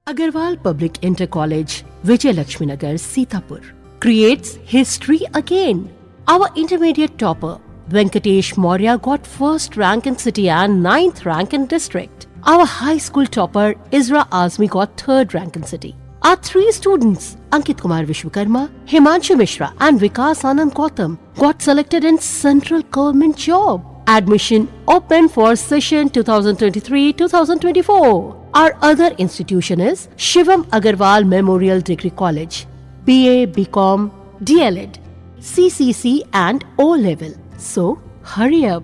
Agarwal Public Inter College, Vijay Lakshmi Nagar, Sitapur, creates history again. Our intermediate topper, Venkatesh Maurya, got first rank in city and ninth rank in district. Our high school topper, Isra Azmi, got third rank in city. Our three students, Ankit Kumar Vishwakarma, Himanshu Mishra and Vikas Anand Gautam, got selected in central government job. Admission open for session 2023-2024. Our other institution is Shivam Agarwal Memorial Degree College, BA, BCom, DLED, CCC and O level. So hurry up.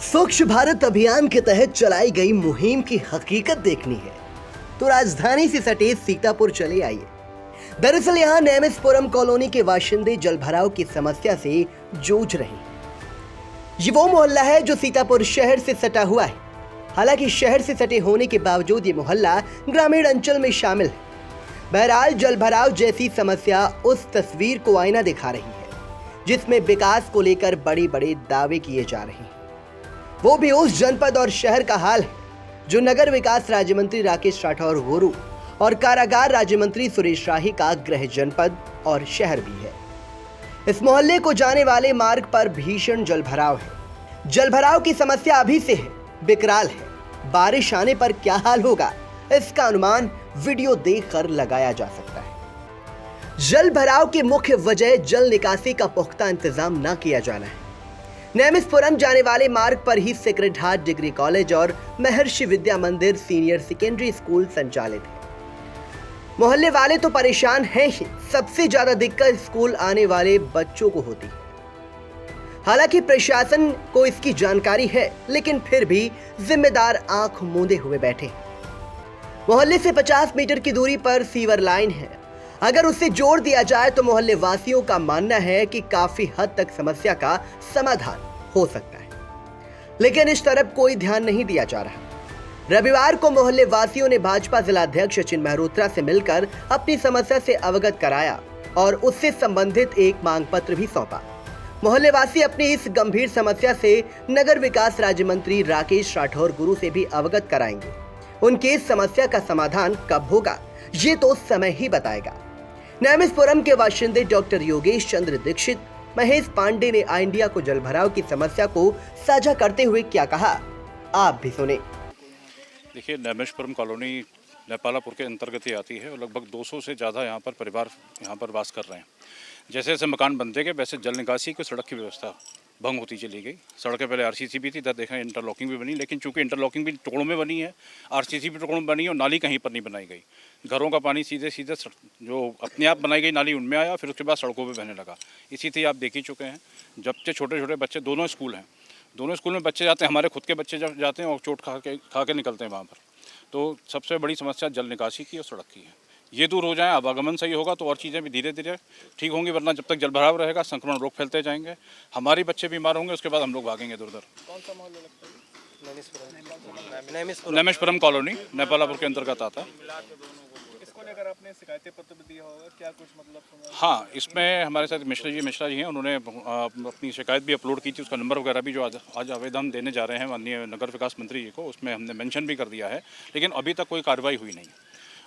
स्वच्छ भारत अभियान के तहत चलाई गई मुहिम की हकीकत देखनी है तो राजधानी से सटे सीतापुर चले आइए। दरअसल यहाँ नेमिसपुरम कॉलोनी के बाशिंदे जलभराव की समस्या से जूझ रहे हैं। ये वो मोहल्ला है जो सीतापुर शहर से सटा हुआ है। हालांकि शहर से सटे होने के बावजूद ये मोहल्ला ग्रामीण अंचल में शामिल है। बहरहाल जलभराव जैसी समस्या उस तस्वीर को आईना दिखा रही है जिसमें विकास को लेकर बड़े बड़े दावे किए जा रहे हैं। वो भी उस जनपद और शहर का हाल है जो नगर विकास राज्य मंत्री राकेश राठौर गुरु और कारागार राज्य मंत्री सुरेश राही का गृह जनपद और शहर भी है। इस मोहल्ले को जाने वाले मार्ग पर भीषण जलभराव है। जलभराव की समस्या अभी से है, विकराल है। बारिश आने पर क्या हाल होगा, इसका अनुमान वीडियो देखकर लगाया जा सकता है। जल भराव की मुख्य वजह जल निकासी का पुख्ता इंतजाम न किया जाना है। नेमिसपुरम जाने वाले मार्ग पर ही सेक्रेड हार्ट डिग्री कॉलेज और महर्षि विद्या मंदिर सीनियर सेकेंडरी स्कूल संचालित है। मोहल्ले वाले तो परेशान हैं ही, सबसे ज्यादा दिक्कत स्कूल आने वाले बच्चों को होती है। हालांकि प्रशासन को इसकी जानकारी है, लेकिन फिर भी जिम्मेदार आंख मूंदे हुए बैठे हैं। मोहल्ले से 50 मीटर की दूरी पर सीवर लाइन है। अगर उसे जोड़ दिया जाए तो मोहल्ले वासियों का मानना है कि काफी हद तक समस्या का समाधान हो सकता है, लेकिन इस तरफ कोई ध्यान नहीं दिया जा रहा। रविवार को मोहल्ले वासियों ने भाजपा जिलाध्यक्ष सचिन मेहरोत्रा से मिलकर अपनी समस्या से अवगत कराया और उससे संबंधित एक मांग पत्र भी सौंपा। मोहल्ले वासी अपनी इस गंभीर समस्या से नगर विकास राज्य मंत्री राकेश राठौर गुरु से भी अवगत कराएंगे। उनकी इस समस्या का समाधान कब होगा, ये तो समय ही बताएगा। नेमिसपुरम के बाशिंदे डॉक्टर योगेश चंद्र दीक्षित, महेश पांडे ने आई इंडिया को जलभराव की समस्या को साझा करते हुए क्या कहा, आप भी सुने। देखिए, नेमिसपुरम कॉलोनी नेपालापुर के अंतर्गत ही आती है और लगभग 200 से ज़्यादा यहाँ पर परिवार यहाँ पर वास कर रहे हैं। जैसे जैसे मकान बनते गए वैसे जल निकासी की सड़क की व्यवस्था भंग होती चली गई। सड़कें पहले आरसीसी भी थी, इधर देखा इंटरलॉकिंग भी बनी, लेकिन चूंकि इंटरलॉकिंग भी टुकड़ों में बनी है, आरसीसी भी टुकड़ों में बनी है और नाली कहीं पर नहीं बनाई गई। घरों का पानी सीधे सीधे जो अपने आप बनाई गई नाली उनमें आया, फिर उसके बाद सड़कों पर बहने लगा। इसी तरह आप देख ही चुके हैं। जब से छोटे छोटे बच्चे, दोनों स्कूल हैं, दोनों स्कूल में बच्चे जाते हैं, हमारे खुद के बच्चे जब जाते हैं और चोट खा के निकलते हैं वहाँ पर। तो सबसे बड़ी समस्या जल निकासी की और सड़क की है। ये दूर हो जाए, आवागमन सही होगा तो और चीज़ें भी धीरे धीरे ठीक होंगी, वरना जब तक जलभराव रहेगा संक्रमण रोग फैलते जाएंगे, हमारे बच्चे बीमार होंगे, उसके बाद हम लोग भागेंगे इधर उधर। कौन सा मोहल्ला लगता है? नेमिसपुरम कॉलोनी नेपालापुर के अंतर्गत आता है। इसको लेकर आपने शिकायती पत्र भी दिया होगा, क्या कुछ मतलब सुना? हाँ, इसमें हमारे साथ मिश्रा जी हैं, उन्होंने अपनी शिकायत भी अपलोड की थी। उसका नंबर वगैरह भी जो आज आवेदन देने जा रहे हैं माननीय नगर विकास मंत्री जी को, उसमें हमने मेंशन भी कर दिया है, लेकिन अभी तक कोई कार्रवाई हुई नहीं।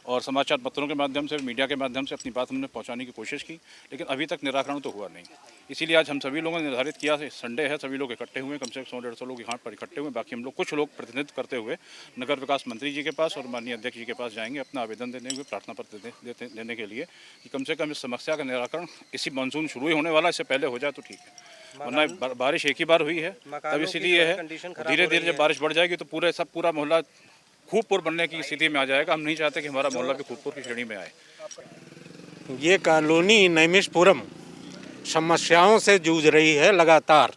और समाचार पत्रों के माध्यम से, मीडिया के माध्यम से अपनी बात हमने पहुंचाने की कोशिश की, लेकिन अभी तक निराकरण तो हुआ नहीं। इसीलिए आज हम सभी लोगों ने निर्धारित किया, संडे है, सभी लोग इकट्ठे हुए, कम से कम 100-150 लोग यहाँ पर इकट्ठे हुए। बाकी हम लोग कुछ लोग प्रतिनिधित्व करते हुए नगर विकास मंत्री जी के पास और माननीय अध्यक्ष जी के पास जाएंगे अपना आवेदन देने हुए, प्रार्थना पत्र देने के लिए कि कम से कम इस समस्या का निराकरण इसी मानसून शुरू ही होने वाला, इससे पहले हो जाए तो ठीक है। वरना बारिश एक ही बार हुई है, तब इसीलिए है धीरे धीरे जब बारिश बढ़ जाएगी तो पूरा मोहल्ला खूबपुर बनने की स्थिति में आ जाएगा। हम नहीं चाहते कि हमारा मोहल्ला भी खूबपुर की श्रेणी में आए। ये कॉलोनी नेमिसपुरम समस्याओं से जूझ रही है लगातार।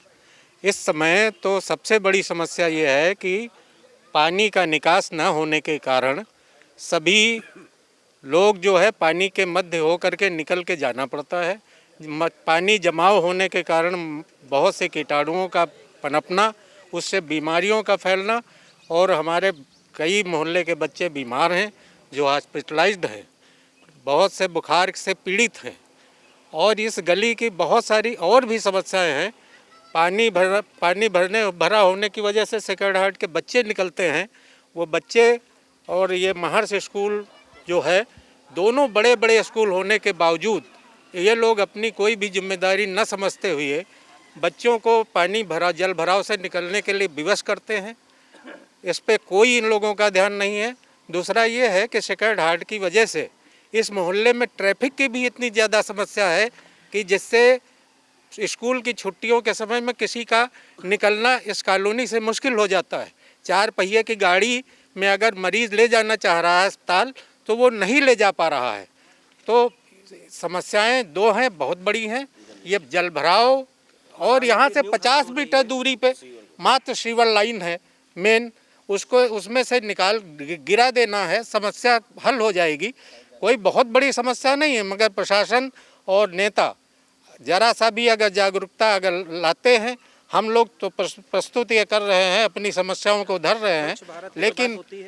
इस समय तो सबसे बड़ी समस्या ये है कि पानी का निकास न होने के कारण सभी लोग जो है पानी के मध्य होकर के निकल के जाना पड़ता है। पानी जमाव होने के कारण बहुत से कीटाणुओं का पनपना, उससे बीमारियों का फैलना, और हमारे कई मोहल्ले के बच्चे बीमार हैं जो हॉस्पिटलाइज्ड हैं, बहुत से बुखार से पीड़ित हैं। और इस गली की बहुत सारी और भी समस्याएं हैं। पानी भरा होने की वजह से सेक्रेड हार्ट के बच्चे निकलते हैं, वो बच्चे और ये महर्षि स्कूल जो है, दोनों बड़े बड़े स्कूल होने के बावजूद ये लोग अपनी कोई भी जिम्मेदारी न समझते हुए बच्चों को पानी भरा जल भराव से निकलने के लिए विवश करते हैं। इस पे कोई इन लोगों का ध्यान नहीं है। दूसरा ये है कि सेक्रेड हार्ट की वजह से इस मोहल्ले में ट्रैफिक की भी इतनी ज़्यादा समस्या है कि जिससे स्कूल की छुट्टियों के समय में किसी का निकलना इस कॉलोनी से मुश्किल हो जाता है। 4 पहिए की गाड़ी में अगर मरीज़ ले जाना चाह रहा है अस्पताल तो वो नहीं ले जा पा रहा है। तो समस्याएं 2 हैं, बहुत बड़ी हैं। ये जल भराव और यहाँ से 50 मीटर दूरी पे मात्र सीवर लाइन है मेन, उसको उसमें से निकाल गिरा देना है, समस्या हल हो जाएगी। कोई बहुत बड़ी समस्या नहीं है, मगर प्रशासन और नेता ज़रा सा भी अगर जागरूकता अगर लाते हैं, हम लोग तो प्रस्तुत ये कर रहे हैं, अपनी समस्याओं को धर रहे हैं,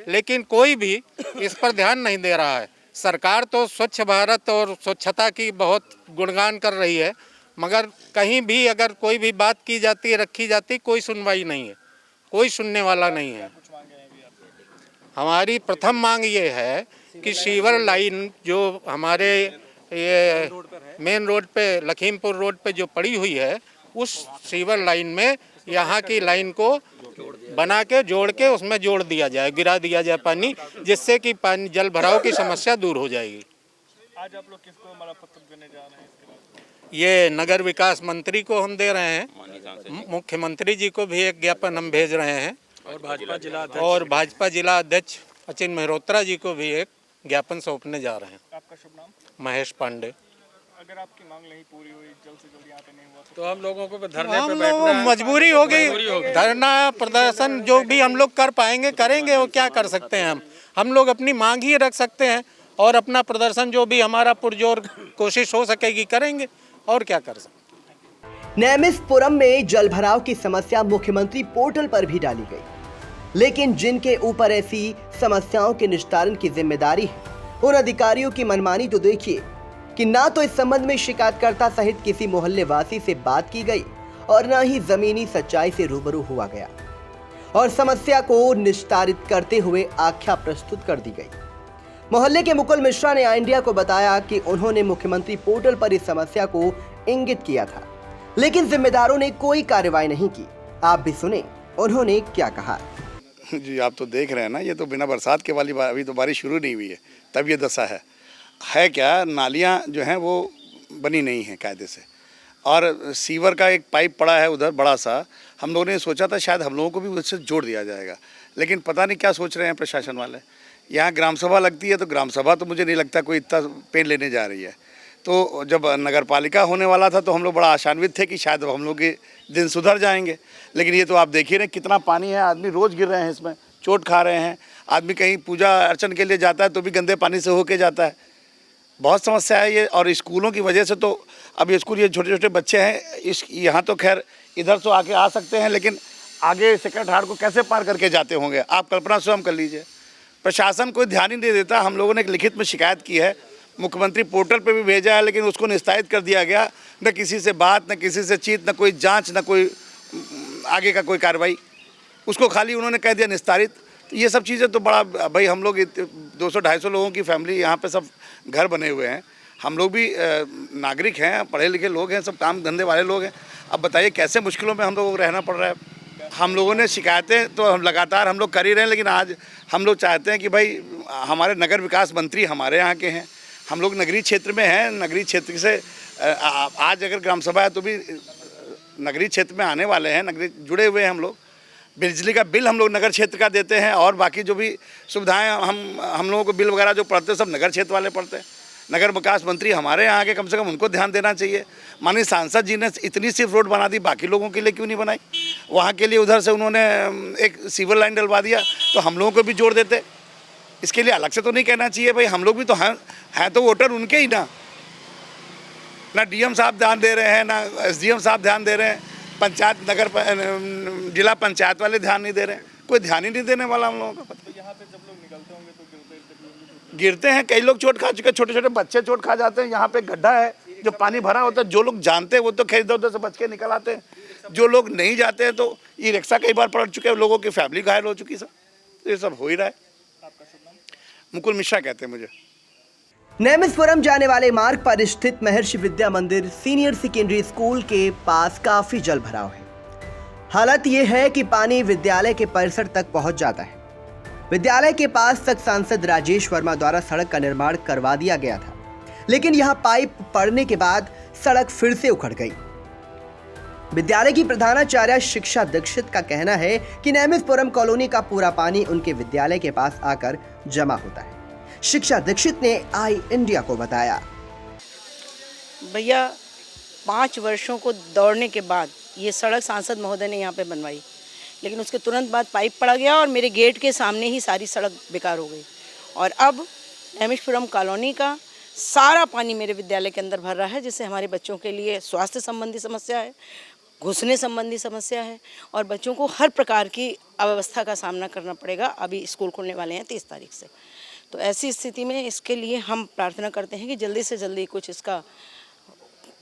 लेकिन कोई भी इस पर ध्यान नहीं दे रहा है। सरकार तो स्वच्छ भारत और स्वच्छता की बहुत गुणगान कर रही है, मगर कहीं भी अगर कोई भी बात की जाती है, रखी जाती है, कोई सुनवाई नहीं है, कोई सुनने वाला नहीं है। हमारी प्रथम मांग ये है कि सीवर लाइन जो हमारे ये मेन रोड पे, लखीमपुर रोड पे जो पड़ी हुई है, उस सीवर लाइन में यहाँ की लाइन को बना के जोड़ के उसमें जोड़ दिया जाए, गिरा दिया जाए पानी, जिससे कि पानी जल भराव की समस्या दूर हो जाएगी। आज आप लोग किसको हमारा पत्र देने जा रहे हैं इसके बाद? ये नगर विकास मंत्री को हम दे रहे हैं, मुख्यमंत्री जी को भी एक ज्ञापन हम भेज रहे हैं, और भाजपा जिला अध्यक्ष अचिन मेहरोत्रा जी को भी एक ज्ञापन सौंपने जा रहे हैं। आपका शुभ नाम? महेश पांडे। अगर आपकी मांग नहीं पूरी हुई, जल्द से जल्द यहाँ पे नहीं हुआ तो हम लोगों को धरने हम पे लोग बैठना है। मजबूरी होगी, धरना प्रदर्शन जो भी हम लोग कर पाएंगे करेंगे। और क्या कर सकते हैं हम लोग अपनी मांग ही रख सकते हैं, और अपना प्रदर्शन जो भी हमारा पुरजोर कोशिश हो सकेगी करेंगे, और क्या कर सकते हैं। नेमिसपुरम में जलभराव की समस्या मुख्यमंत्री पोर्टल पर भी डाली गई, लेकिन जिनके ऊपर ऐसी समस्याओं के निस्तारण की जिम्मेदारी है, उन अधिकारियों की मनमानी तो देखिए कि ना तो इस संबंध में शिकायतकर्ता सहित किसी मोहल्ले वासी से बात की गई और न ही जमीनी सच्चाई से रूबरू हुआ गया, और समस्या को निस्तारित करते हुए आख्या प्रस्तुत कर दी गई। मोहल्ले के मुकुल मिश्रा ने इंडिया को बताया कि उन्होंने मुख्यमंत्री पोर्टल पर इस समस्या को इंगित किया था, लेकिन जिम्मेदारों ने कोई कार्रवाई नहीं की। आप भी सुने उन्होंने क्या कहा। जी आप तो देख रहे हैं ना, ये तो बिना बरसात के वाली अभी तो बारिश शुरू नहीं हुई है, तब ये दशा है क्या, नालियाँ जो हैं वो बनी नहीं हैं कायदे से, और सीवर का एक पाइप पड़ा है उधर बड़ा सा। हम लोगों ने सोचा था शायद हम लोगों को भी उससे जोड़ दिया जाएगा, लेकिन पता नहीं क्या सोच रहे हैं प्रशासन वाले। यहाँ ग्राम सभा लगती है तो ग्राम सभा तो मुझे नहीं लगता कोई इतना पेड़ लेने जा रही है। तो जब नगर पालिका होने वाला था तो हम लोग बड़ा आशान्वित थे कि शायद हम लोग के दिन सुधर जाएंगे, लेकिन ये तो आप देखिए ना कितना पानी है, आदमी रोज़ गिर रहे हैं इसमें, चोट खा रहे हैं। आदमी कहीं पूजा अर्चन के लिए जाता है तो भी गंदे पानी से होके जाता है। बहुत समस्या है ये, और स्कूलों की वजह से तो अब स्कूल ये छोटे छोटे बच्चे हैं, इस यहाँ तो खैर इधर तो आके आ सकते हैं, लेकिन आगे सेक्रेड हार्ट को कैसे पार करके जाते होंगे, आप कल्पना स्वयं कर लीजिए। प्रशासन कोई ध्यान ही नहीं देता। हम लोगों ने एक लिखित में शिकायत की है, मुख्यमंत्री पोर्टल पे भी भेजा है, लेकिन उसको निस्तारित कर दिया गया। न किसी से बात, न किसी से चीत, न कोई जांच, न कोई आगे का कोई कार्रवाई, उसको खाली उन्होंने कह दिया निस्तारित। तो ये सब चीज़ें तो बड़ा, भाई हम लोग 200-250 लोगों की फैमिली यहाँ पे सब घर बने हुए हैं, हम लोग भी नागरिक हैं, पढ़े लिखे लोग हैं, सब काम धंधे वाले लोग हैं। अब बताइए कैसे मुश्किलों में हम लोगों को रहना पड़ रहा है। हम लोगों ने शिकायतें तो हम लगातार हम लोग कर ही रहे हैं, लेकिन आज हम लोग चाहते हैं कि भाई हमारे नगर विकास मंत्री हमारे यहाँ के हैं, हम लोग नगरीय क्षेत्र में हैं, नगरीय क्षेत्र से आज अगर ग्राम सभा है तो भी नगरीय क्षेत्र में आने वाले हैं, नगरीय जुड़े हुए हैं हम लोग। बिजली का बिल हम लोग नगर क्षेत्र का देते हैं, और बाकी जो भी सुविधाएं हम लोगों को बिल वगैरह जो पड़ते हैं सब नगर क्षेत्र वाले पड़ते हैं। नगर विकास मंत्री हमारे यहाँ के, कम से कम उनको ध्यान देना चाहिए। माननीय सांसद जी ने इतनी सिर्फ रोड बना दी, बाकी लोगों के लिए क्यों नहीं बनाई? वहाँ के लिए उधर से उन्होंने एक सीवर लाइन डलवा दिया, तो हम लोगों को भी जोड़ देते। इसके लिए अलग से तो नहीं कहना चाहिए भाई, हम लोग भी तो हैं तो वोटर उनके ही ना डीएम साहब ध्यान दे रहे हैं, ना एसडीएम साहब ध्यान दे रहे हैं, पंचायत जिला पंचायत वाले ध्यान नहीं दे रहे हैं, कोई ध्यान ही नहीं देने वाला हम लोगों का। पता यहाँ पे जब लोग निकलते होंगे तो गिरते हैं, कई लोग चोट खा चुके, छोटे छोटे बच्चे चोट खा जाते हैं। यहाँ पे गड्ढा है जो पानी भरा होता है, जो लोग जानते हैं वो तो खैर इधर उधर से बच के निकल आते हैं, जो लोग नहीं जाते हैं तो ई रिक्शा कई बार पलट चुके हैं, लोगों की फैमिली घायल हो चुकी। सब तो ये सब हो ही रहा है। मुकुल मिश्रा कहते हैं मुझे। नेमिसपुरम जाने वाले मार्ग पर स्थित महर्षि विद्या मंदिर सीनियर सेकेंडरी स्कूल के पास काफी जल भराव है। हालत यह है कि पानी विद्यालय के परिसर तक पहुंच जाता है। विद्यालय के पास तक सांसद राजेश वर्मा द्वारा सड़क का निर्माण करवा दिया गया था, लेकिन यहां पाइप पड़ने के बाद सड़क फिर से उखड़ गई। विद्यालय की प्रधानाचार्य शिक्षा दीक्षित का कहना है कि नेमिसपुरम कॉलोनी का पूरा पानी उनके विद्यालय के पास आकर जमा होता है। शिक्षा दीक्षित ने आई इंडिया को बताया, भैया 5 वर्षों को दौड़ने के बाद ये सड़क सांसद महोदय ने यहाँ पे बनवाई, लेकिन उसके तुरंत बाद पाइप पड़ा गया और मेरे गेट के सामने ही सारी सड़क बेकार हो गई। और अब नेमिसपुरम कॉलोनी का सारा पानी मेरे विद्यालय के अंदर भर रहा है, जिससे हमारे बच्चों के लिए स्वास्थ्य संबंधी समस्या है, घुसने संबंधी समस्या है और बच्चों को हर प्रकार की अव्यवस्था का सामना करना पड़ेगा। अभी स्कूल खुलने वाले हैं 30 तारीख से, तो ऐसी स्थिति में इसके लिए हम प्रार्थना करते हैं कि जल्दी से जल्दी कुछ इसका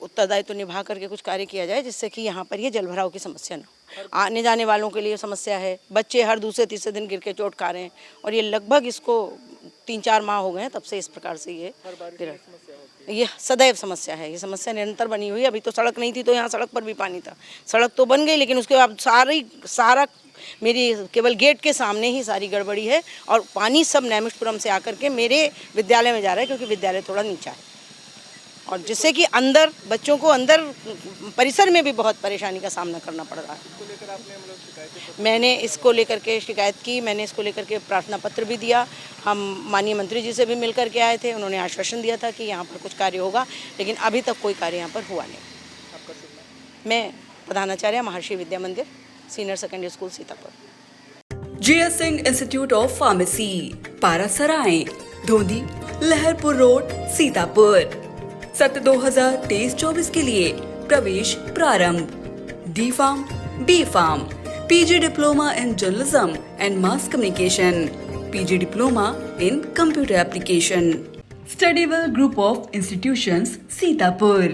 उत्तरदायित्व निभा करके कुछ कार्य किया जाए, जिससे कि यहाँ पर ये जलभराव की समस्या न हो। आने जाने वालों के लिए समस्या है, बच्चे हर दूसरे तीसरे दिन गिर के चोट खा रहे हैं और ये लगभग इसको 3-4 माह हो गए हैं तब से इस प्रकार से ये सदैव समस्या है। ये समस्या निरंतर बनी हुई है। अभी तो सड़क नहीं थी तो यहाँ सड़क पर भी पानी था, सड़क तो बन गई, लेकिन उसके बाद सारा मेरी केवल गेट के सामने ही सारी गड़बड़ी है और पानी सब नेमिसपुरम से आकर के मेरे विद्यालय में जा रहा है, क्योंकि विद्यालय थोड़ा नीचा है और जिससे कि अंदर बच्चों को अंदर परिसर में भी बहुत परेशानी का सामना करना पड़ रहा है। मैंने इसको लेकर के शिकायत की, मैंने इसको लेकर के प्रार्थना पत्र भी दिया। हम माननीय मंत्री जी से भी मिल करके आए थे, उन्होंने आश्वासन दिया था कि यहाँ पर कुछ कार्य होगा, लेकिन अभी तक कोई कार्य यहाँ पर हुआ नहीं। मैं प्रधानाचार्य महर्षि विद्या मंदिर senior secondary school Sitapur. JS Singh institute of pharmacy, Parasrai, Dhondhi, Laharpur road, Sitapur. सत्र 2023-24 के लिए प्रवेश प्रारंभ। D Farm, B Farm, PG diploma in journalism and mass communication, PG diploma in computer application. Studywell group of institutions, Sitapur.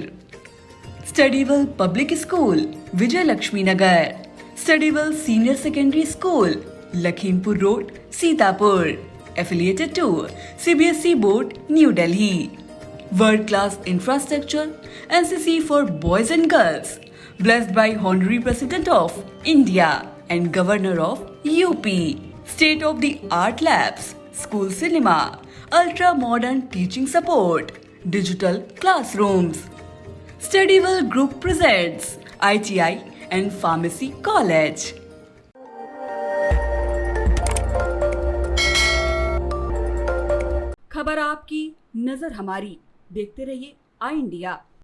Studywell public school, Vijay Lakshmi Nagar. Studywell senior secondary school, Lakhimpur road, Sitapur. Affiliated to CBSE Board, New Delhi. World class infrastructure, NCC for boys and girls, blessed by Honorary President of India and Governor of UP. State of the art labs, school cinema, ultra modern teaching support, digital classrooms. Studywell Group presents ITI and Pharmacy College. खबर आपकी, नजर हमारी। देखते रहिए आई India.